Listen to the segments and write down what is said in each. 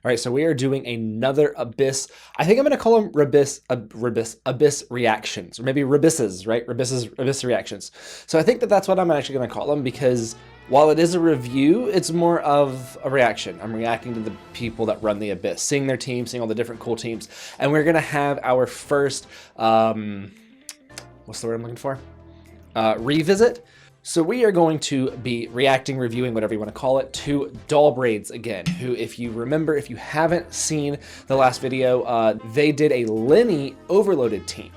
All right, so we are doing another Abyss. I think I'm going to call them Abyss reactions, or maybe Rabysses, right? Abyss reactions. So I think that that's what I'm actually going to call them, because while it is a review, it's more of a reaction. I'm reacting to the people that run the Abyss, seeing their team, seeing all the different cool teams. And we're going to have our first, what's the word I'm looking for? Revisit. So we are going to be reacting, reviewing, whatever you want to call it, to Dollbraids again, who, if you remember, if you haven't seen the last video, they did a Lyney overloaded team.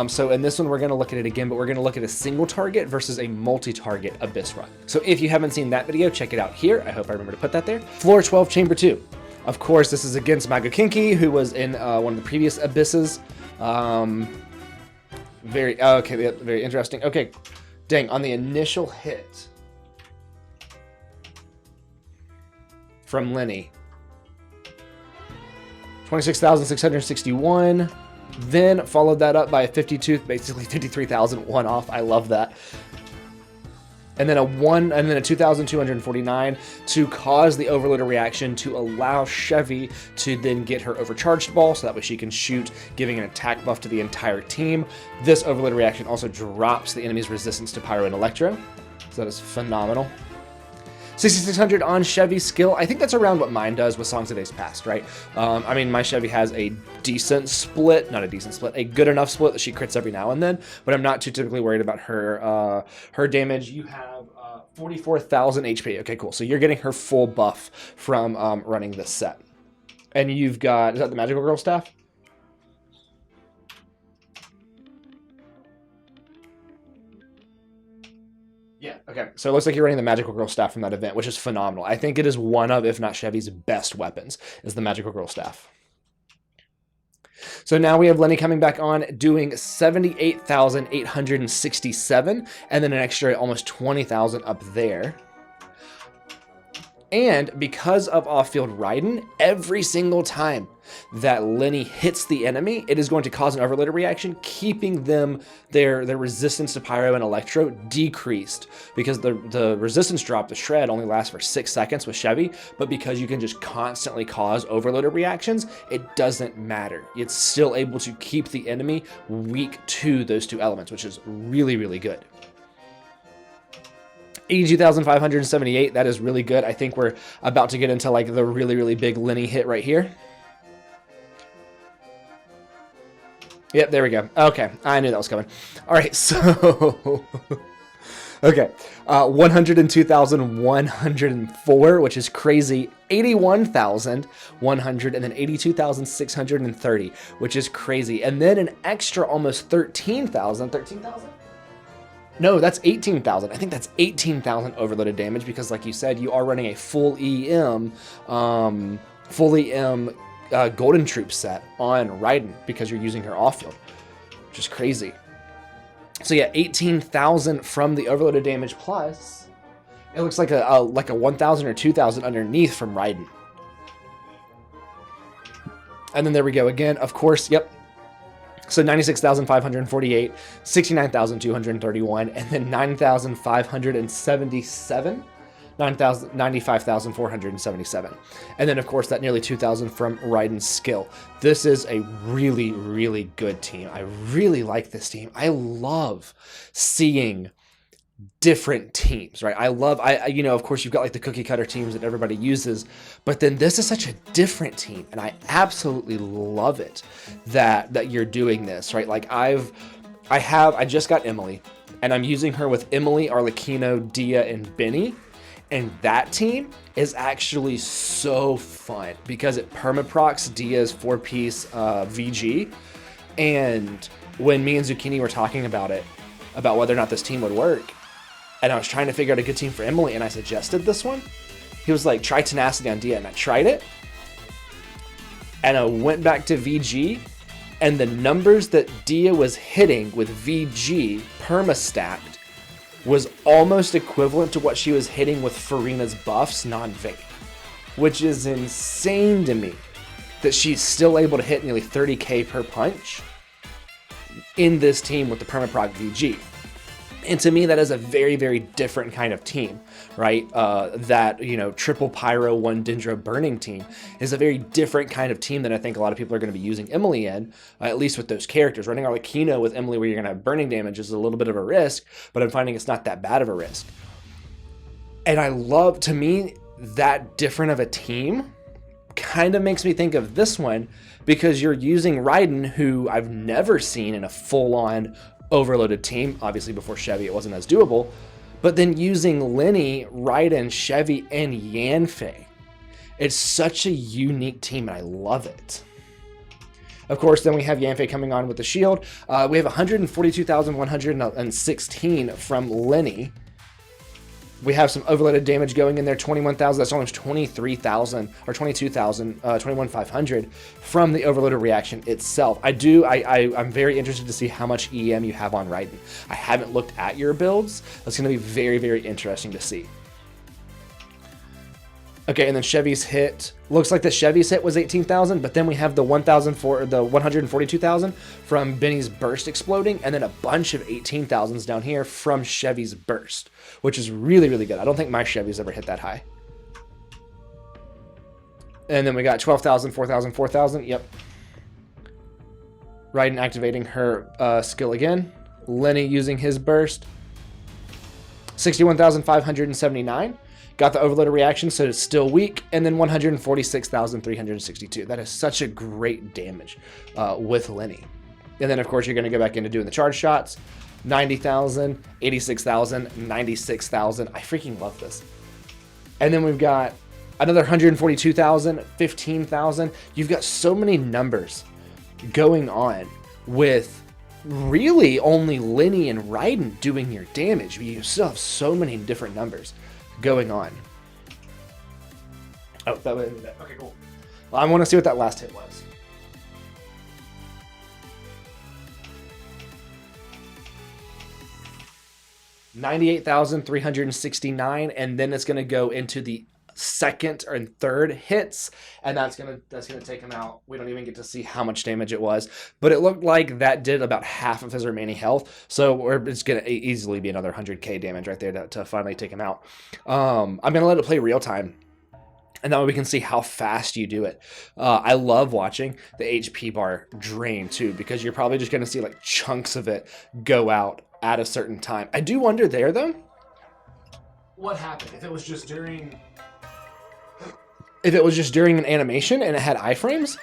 So in this one, we're going to look at it again, but we're going to look at a single target versus a multi-target Abyss run. So if you haven't seen that video, check it out here. I hope I remember to put that there. Floor 12, Chamber 2. Of course, this is against Magakinki, who was in one of the previous Abysses. Very interesting. Okay. Dang, on the initial hit from Lyney, 26,661, then followed that up by a 52, basically 53,000 one off. I love that. And then a 2,249 to cause the overloader reaction to allow Chevy to then get her overcharged ball, so that way she can shoot, giving an attack buff to the entire team. This overloader reaction also drops the enemy's resistance to Pyro and Electro, so that is phenomenal. 6,600 on Chevy's skill. I think that's around what mine does with Songs of Days Past, right? I mean, my Chevy has a decent split, not a decent split, a good enough split that she crits every now and then, but I'm not too typically worried about her her damage. You have 44,000 HP. Okay, cool. So you're getting her full buff from running this set. And you've got, is that the Magical Girl staff? Yeah, okay. So it looks like you're running the Magical Girl staff from that event, which is phenomenal. I think it is one of, if not Chevy's best weapons, is the Magical Girl staff. So now we have Lyney coming back on, doing 78,867, and then an extra almost 20,000 up there. And because of off-field Raiden, every single time that Lyney hits the enemy, it is going to cause an overloader reaction, keeping them their resistance to Pyro and Electro decreased, because the resistance drop to Shred only lasts for 6 seconds with Chevy, but because you can just constantly cause overloader reactions, it doesn't matter. It's still able to keep the enemy weak to those two elements, which is really, really good. 82,578, that is really good. I think we're about to get into like the really, really big Lyney hit right here. Yep, there we go. Okay, I knew that was coming. All right, so okay, 102,104, which is crazy. 81,100, and then 82,630, which is crazy. And then an extra almost 13,000. 13,000? No, that's 18,000. I think that's 18,000 overloaded damage, because like you said, you are running a full EM Golden Troop set on Raiden, because you're using her off-field, which is crazy. So yeah, 18,000 from the overloaded damage, plus it looks like a 1,000 or 2,000 underneath from Raiden. And then there we go again, of course, yep. So 96,548, 69,231, and then 9,577, 95,477. And then, of course, that nearly 2,000 from Raiden's skill. This is a really, really good team. I really like this team. I love seeing different teams, right? You know, of course, you've got like the cookie cutter teams that everybody uses, but then this is such a different team, and I absolutely love it that you're doing this, right? Like I just got Emily, and I'm using her with Emily, Arlecchino, Dia, and Benny, and that team is actually so fun because it permaprocs Dia's 4-piece VG, and when me and Zucchini were talking about it, about whether or not this team would work, and I was trying to figure out a good team for Emily, and I suggested this one. He was like, try Tenacity on Dia, and I tried it, and I went back to VG, and the numbers that Dia was hitting with VG perma-stacked was almost equivalent to what she was hitting with Farina's buffs non-vape, which is insane to me that she's still able to hit nearly 30k per punch in this team with the permaproc VG. And to me, that is a very, very different kind of team, right? That, you know, triple pyro, one Dendro burning team is a very different kind of team than I think a lot of people are going to be using Emily in, at least with those characters. Running Arlecchino with Emily where you're going to have burning damage is a little bit of a risk, but I'm finding it's not that bad of a risk. And I love, to me, that different of a team kind of makes me think of this one, because you're using Raiden, who I've never seen in a full-on overloaded team. Obviously before Chevy it wasn't as doable, but then using Lyney, Raiden, Chevy, and Yanfei. It's such a unique team and I love it. Of course, then we have Yanfei coming on with the shield. We have 142,116 from Lyney. We have some overloaded damage going in there, 21,000. That's almost 23,000 or 22,000, 21,500 from the overloaded reaction itself. I'm very interested to see how much EM you have on Raiden. I haven't looked at your builds. That's going to be very, very interesting to see. Okay, and then Chevy's hit. Looks like the Chevy's hit was 18,000, but then we have the 142,000 from Benny's burst exploding, and then a bunch of 18,000s down here from Chevy's burst, which is really, really good. I don't think my Chevy's ever hit that high. And then we got 12,000, 4,000, 4,000. Yep. Raiden activating her skill again. Lyney using his burst. 61,579. Got the overloaded reaction, so it's still weak, and then 146,362. That is such a great damage with Lyney. And then, of course, you're going to go back into doing the charge shots. 90,000, 86,000, 96,000. I freaking love this. And then we've got another 142,000, 15,000. You've got so many numbers going on with really only Lyney and Raiden doing your damage. You still have so many different numbers going on. Oh, that was okay, cool. Well, I want to see what that last hit was. $98,369, and then it's going to go into the second or third hits, and that's gonna take him out. We don't even get to see how much damage it was, but it looked like that did about half of his remaining health, so it's gonna easily be another 100k damage right there to finally take him out. I'm gonna let it play real time, and that way we can see how fast you do it. I love watching the HP bar drain too, because you're probably just gonna see like chunks of it go out at a certain time. I do wonder there though, what happened if it was just during an animation and it had iframes.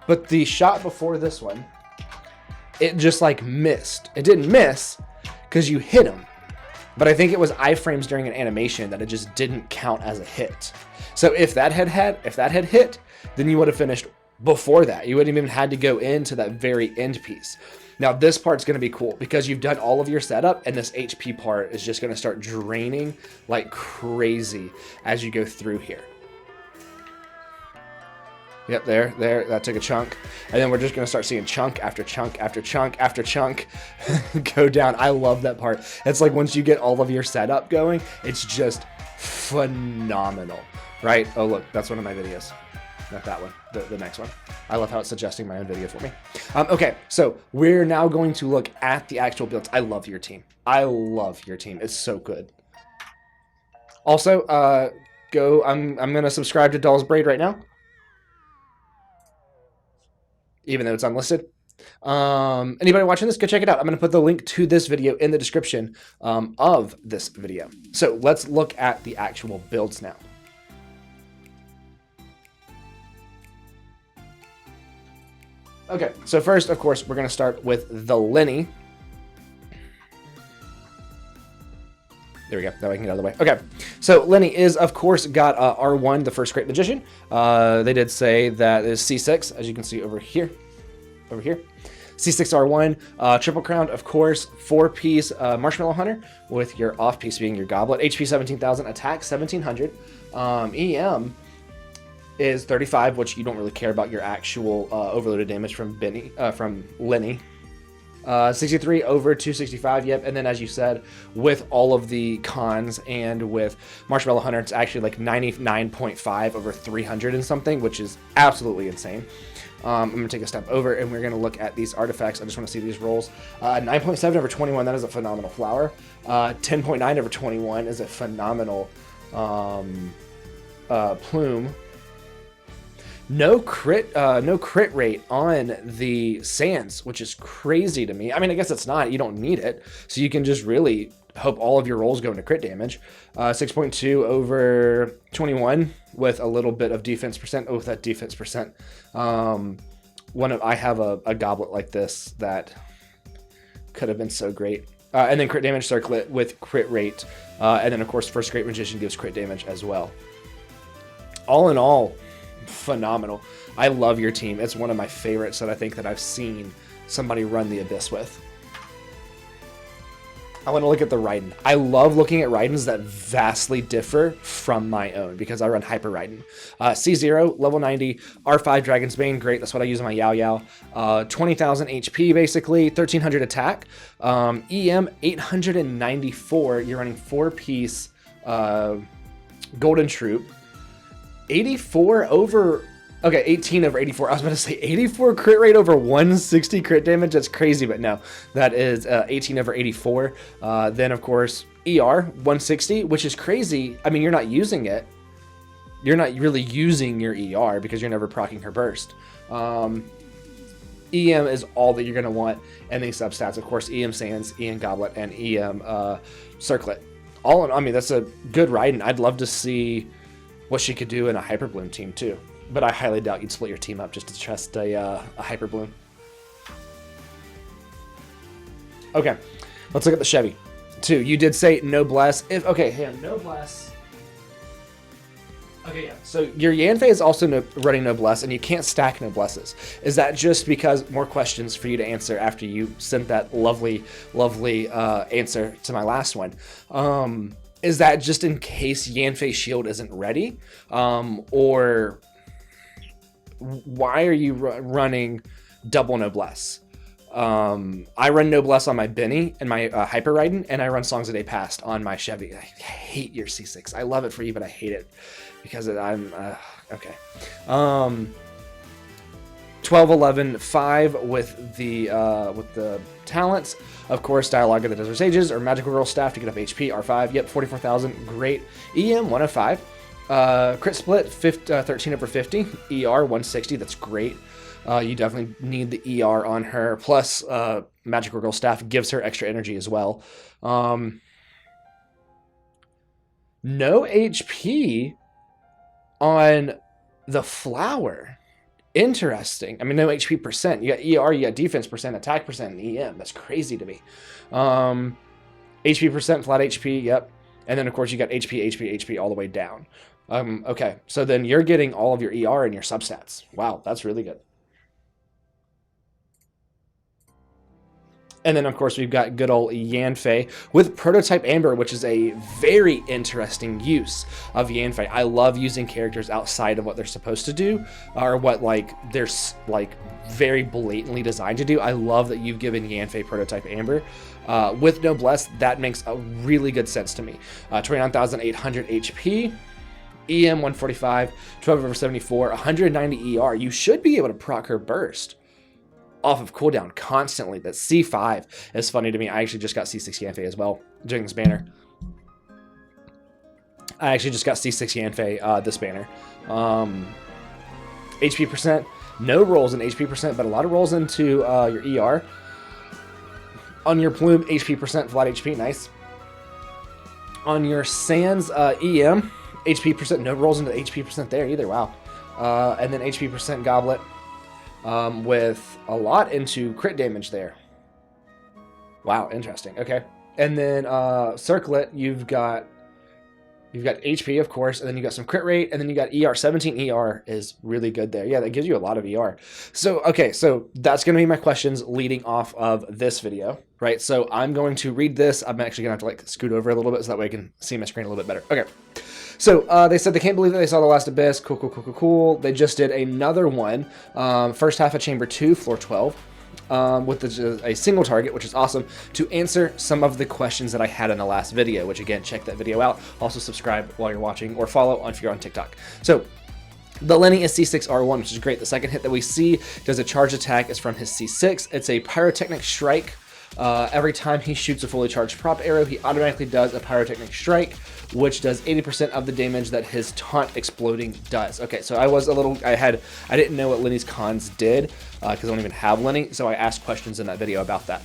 But the shot before this one, it just like missed. It didn't miss because you hit him. But I think it was iframes during an animation that it just didn't count as a hit. So if that had hit, then you would have finished before that. You wouldn't even had to go into that very end piece. Now this part's going to be cool because you've done all of your setup, and this HP part is just going to start draining like crazy as you go through here. Yep, there, that took a chunk. And then we're just going to start seeing chunk after chunk after chunk after chunk go down. I love that part. It's like once you get all of your setup going, it's just phenomenal, right? Oh, look, that's one of my videos. Not that one, the next one. I love how it's suggesting my own video for me. Okay, so we're now going to look at the actual builds. I love your team. I love your team. It's so good. Also, I'm gonna subscribe to Doll's Braid right now, even though it's unlisted. Anybody watching this, go check it out. I'm gonna put the link to this video in the description of this video. So let's look at the actual builds now. Okay, so first, of course, we're going to start with the Lyney. There we go. That way I can get out of the way. Okay, so Lyney is, of course, got R1, the first Great Magician. They did say that is C6, as you can see over here. C6 R1, Triple Crown, of course, 4-piece Marshmallow Hunter, with your off-piece being your Goblet. HP 17,000, attack 1,700. EM is 35, which you don't really care about your actual overloaded damage from Lyney. 63 over 265, yep. And then, as you said, with all of the cons and with Marshmallow Hunter, it's actually like 99.5 over 300 and something, which is absolutely insane. I'm going to take a step over, and we're going to look at these artifacts. I just want to see these rolls. 9.7 over 21, that is a phenomenal flower. 10.9 over 21 is a phenomenal plume. No crit rate on the sands, which is crazy to me. I mean, I guess it's not. You don't need it, so you can just really hope all of your rolls go into crit damage. 6.2 over 21 with a little bit of defense percent. Oh, that defense percent. I have a goblet like this that could have been so great. And then crit damage circlet with crit rate, and then of course First Great Magician gives crit damage as well. All in all, phenomenal. I love your team. It's one of my favorites that I think that I've seen somebody run the Abyss with. I want to look at the Raiden. I love looking at Raidens that vastly differ from my own because I run Hyper Raiden. C0, level 90, R5 Dragon's Bane, great. That's what I use in my Yao Yao. 20,000 HP basically, 1300 attack. EM 894. You're running 4-piece Golden Troop. 84 over... Okay, 18 over 84. I was about to say 84 crit rate over 160 crit damage. That's crazy, but no. That is 18 over 84. Then, of course, ER 160, which is crazy. I mean, you're not using it. You're not really using your ER because you're never proccing her burst. EM is all that you're going to want. And these substats, of course, EM Sands, EM Goblet, and EM Circlet. All in, I mean, that's a good Raiden. I'd love to see what she could do in a Hyper Bloom team, too. But I highly doubt you'd split your team up just to trust a Hyper Bloom. Okay, let's look at the Chevy. 2, you did say Noblesse. Noblesse. Okay, yeah. So your Yanfei is also running Noblesse, and you can't stack Noblesses. Is that just because more questions for you to answer after you sent that lovely, lovely answer to my last one? Is that just in case Yanfei Shield isn't ready? Or... why are you running double Noblesse? I run Noblesse on my Benny and my Hyper Raiden, and I run Songs of Day Past on my Chevy. I hate your C6. I love it for you, but I hate it because I'm okay. 12, 11, 5 with the talents. Of course, Dialogue of the Desert Sages or Magical Girl Staff to get up HP. R5. Yep, 44,000. Great. EM 105. Crit split 13 over 50, ER 160. That's great. You definitely need the ER on her. Plus, Magical Girl Staff gives her extra energy as well. No HP on the flower. Interesting. I mean, no HP percent. You got ER, you got defense percent, attack percent, and EM. That's crazy to me. HP percent, flat HP. Yep. And then, of course, you got HP all the way down. Okay, so then you're getting all of your ER and your substats. Wow, that's really good. And then, of course, we've got good old Yanfei with Prototype Amber, which is a very interesting use of Yanfei. I love using characters outside of what they're supposed to do, or what they're very blatantly designed to do. I love that you've given Yanfei Prototype Amber. With Noblesse, that makes a really good sense to me. 29,800 HP. EM 145, 12 over 74, 190 ER. You should be able to proc her burst off of cooldown constantly. That C5 is funny to me. I actually just got C6 Yanfei as well during this banner. I actually just got C6 Yanfei this banner. HP percent, no rolls in HP percent, but a lot of rolls into your ER. On your Plume, HP percent, flat HP, nice. On your Sans EM, HP percent, no rolls into the HP percent there either, wow. And then HP percent Goblet with a lot into crit damage there. Wow, interesting, okay. And then Circlet, you've got HP, of course, and then you got some crit rate, and then you got ER. 17 ER is really good there. Yeah, that gives you a lot of ER. So, okay, so that's going to be my questions leading off of this video, right? So I'm going to read this. I'm actually going to have to scoot over a little bit so that way I can see my screen a little bit better. Okay. So they said they can't believe that they saw The Last Abyss. Cool. They just did another one. First half of Chamber 2, floor 12. with a single target, which is awesome, to answer some of the questions that I had in the last video, which again, check that video out. Also subscribe while you're watching or follow if you're on TikTok. So the Lyney is C6R1, which is great. The second hit that we see does a charge attack. Is from his C6. It's a pyrotechnic strike. Every time he shoots a fully charged prop arrow, he automatically does a pyrotechnic strike, which does 80% of the damage that his taunt exploding does. Okay, so I didn't know what Lyney's cons did, because I don't even have Lyney, so I asked questions in that video about that.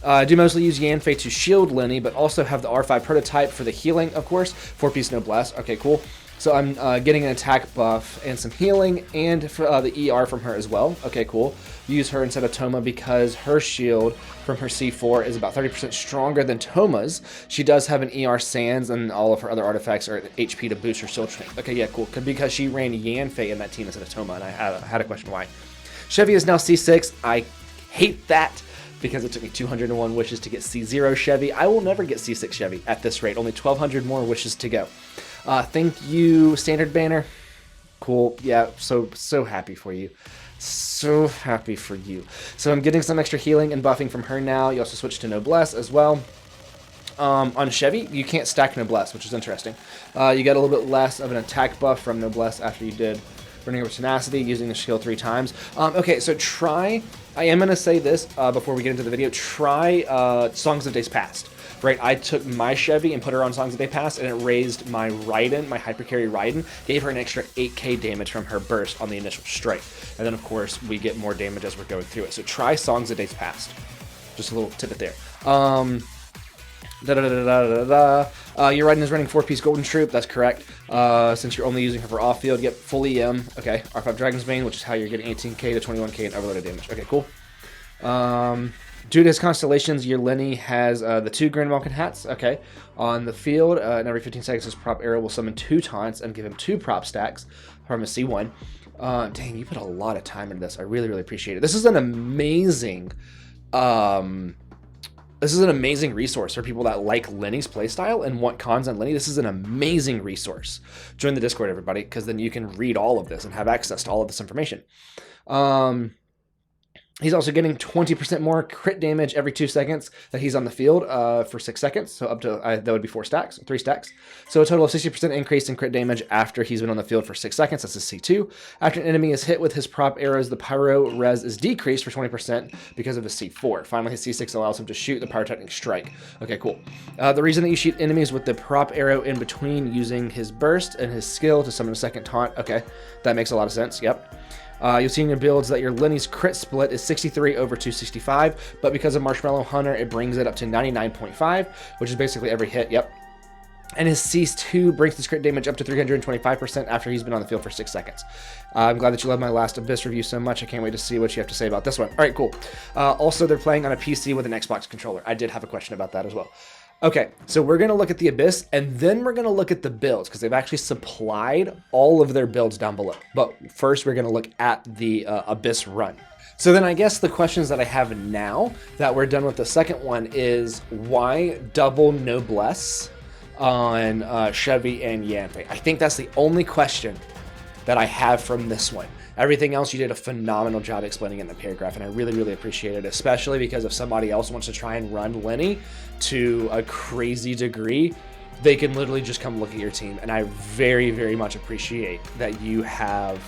I do mostly use Yanfei to shield Lyney, but also have the R5 prototype for the healing, of course. 4-piece noblesse. Okay, cool. So I'm getting an attack buff and some healing, and for, the ER from her as well. Okay, cool. Use her instead of Toma because her shield from her C4 is about 30% stronger than Toma's. She does have an ER Sands, and all of her other artifacts are HP to boost her shield strength. Okay, yeah, cool. Because she ran Yanfei in that team instead of Toma, and I had a question why. Chevy is now C6. I hate that, because it took me 201 wishes to get C0 Chevy. I will never get C6 Chevy at this rate. Only 1,200 more wishes to go. Thank you, Standard Banner. Cool. Yeah, so happy for you. So happy for you. So I'm getting some extra healing and buffing from her now. You also switch to Noblesse as well. On Chevy, you can't stack Noblesse, which is interesting. You get a little bit less of an attack buff from Noblesse after you did Burning Over Tenacity, using the skill 3 times. Okay, so try, I am going to say this before we get into the video, try Songs of Days Past. Right, I took my Chevy and put her on Songs of Day Past, and it raised my Raiden, my hypercarry Raiden, gave her an extra 8k damage from her burst on the initial strike. And then, of course, we get more damage as we're going through it. So try Songs of Days Past. Just a little tidbit there. Your Raiden is running 4-piece Golden Troop, that's correct. Since you're only using her for off-field, yep, full EM. Okay, R5 Dragon's Bane, which is how you're getting 18k to 21k in overloaded damage. Okay, cool. Due to his constellations, your Lyney has the 2 Grand Malkin hats, okay, on the field, and every 15 seconds his prop arrow will summon 2 taunts and give him 2 prop stacks from a C1. Dang, you put a lot of time into this. I really, really appreciate it. This is an amazing, resource for people that like Lyney's playstyle and want cons on Lyney. This is an amazing resource. Join the Discord, everybody, because then you can read all of this and have access to all of this information. He's also getting 20% more crit damage every 2 seconds that he's on the field for 6 seconds. So up to, that would be 3 stacks. So a total of 60% increase in crit damage after he's been on the field for 6 seconds. That's a C2. After an enemy is hit with his prop arrows, the pyro res is decreased for 20% because of his C4. Finally, his C6 allows him to shoot the pyrotechnic strike. Okay, cool. The reason that you shoot enemies with the prop arrow in between using his burst and his skill to summon a second taunt. Okay, that makes a lot of sense. Yep. You'll see in your builds that your Lyney's crit split is 63 over 265, but because of Marshmallow Hunter, it brings it up to 99.5, which is basically every hit, yep. And his C2 brings his crit damage up to 325% after he's been on the field for 6 seconds. I'm glad that you loved my last Abyss review so much. I can't wait to see what you have to say about this one. All right, cool. Also, they're playing on a PC with an Xbox controller. I did have a question about that as well. Okay, so we're going to look at the Abyss, and then we're going to look at the builds, because they've actually supplied all of their builds down below. But first, we're going to look at the Abyss run. So then I guess the questions that I have now that we're done with the second one is, why double Noblesse on Chevy and Yanfei? I think that's the only question that I have from this one. Everything else, you did a phenomenal job explaining in the paragraph, and I really, really appreciate it, especially because if somebody else wants to try and run Lyney to a crazy degree, they can literally just come look at your team, and I very, very much appreciate that you have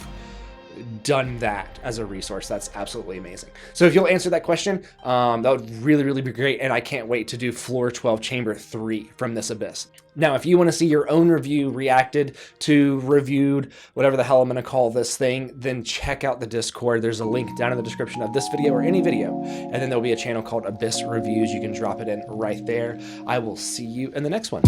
done that as a resource. That's absolutely amazing. So if you'll answer that question, that would really, really be great, and I can't wait to do Floor 12 Chamber 3 from this Abyss. Now, if you want to see your own review reacted to, reviewed, whatever the hell I'm going to call this thing, then check out the Discord. There's a link down in the description of this video or any video, and then there'll be a channel called Abyss Reviews. You can drop it in right there. I will see you in the next one.